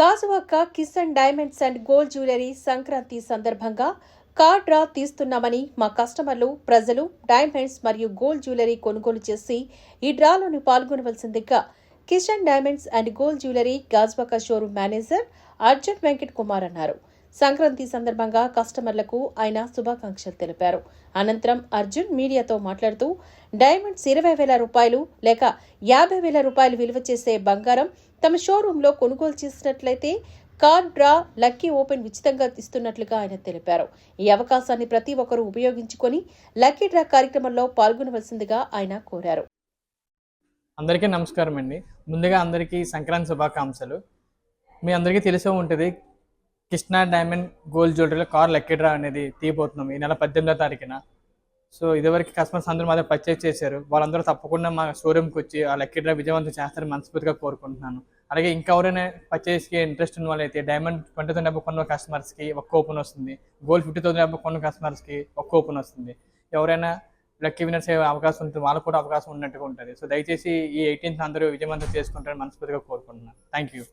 Gajuwaka Kishan diamonds and gold jewellery Sankranti సందర్భంగా car draw తీస్తున్నామని మా కస్టమర్లు ప్రజలు డైమండ్స్ మరియు గోల్డ్ జ్యువెలరీ కొనుగోలు చేసి ఈ డ్రాలోని పాల్గొనవలసిందిగా Kishan diamonds and gold jewellery Gajuwaka showroom manager Arjun Venkat Kumar అన్నారు. సంక్రాంతి సందర్భంగా కస్టమర్లకు ఆయన శుభాకాంక్షలు తెలిపారు. అనంతరం అర్జున్ మీడియాతో మాట్లాడుతూ డైమండ్స్ 20,000 రూపాయలు లేక 50,000 రూపాయలు విలువ చేసే బంగారం తమ షోరూంలో కొనుగోలు చేసినట్లయితే కార్ డ్రా లక్కీ ఓపెన్ ఉచితంగా ఇస్తున్నట్లుగా ఆయన తెలిపారు. ఈ అవకాశాన్ని ప్రతి ఒక్కరూ ఉపయోగించుకొని లక్కీ డ్రా కార్యక్రమంలో పాల్గొనవలసిందిగా ఆయన కోరారు. అందరికీ నమస్కారం అండి. ముందుగా అందరికీ సంక్రాంతి శుభాకాంక్షలు. మీ అందరికీ తెలిసే ఉంటుంది, కృష్ణ డైమండ్ గోల్డ్ జ్యువెలరీలో కార్ లక్కీ డ్రా అనేది తీయబోతున్నాం ఈ నెల 18వ తారీఖున. సో ఇదివరకు కస్టమర్స్ అందరూ మా దగ్గర పర్చేజ్ చేశారు. వాళ్ళందరూ తప్పకుండా మా షోరూమ్కి వచ్చి ఆ లక్కీ డ్రా విజయవంతం చేస్తారని మనస్ఫూర్తిగా కోరుకుంటున్నాను. అలాగే ఇంకా ఎవరైనా పర్చేస్కి ఇంట్రెస్ట్ ఉన్న వాళ్ళైతే డైమండ్ 20,000 కొన్న కస్టమర్స్కి ఒక కూపన్ వస్తుంది, గోల్డ్ 50,000 కొన్న కస్టమర్స్కి ఒక కూపన్ వస్తుంది. ఎవరైనా లక్కీ విన్నర్స్ అయ్యే అవకాశం ఉంటుంది, వాళ్ళకు కూడా అవకాశం ఉన్నట్టుగా ఉంటుంది. సో దయచేసి ఈ 18th అందరూ విజయవంతం చేసుకుంటారని మనస్ఫూర్తిగా కోరుకుంటున్నాను. Thank you.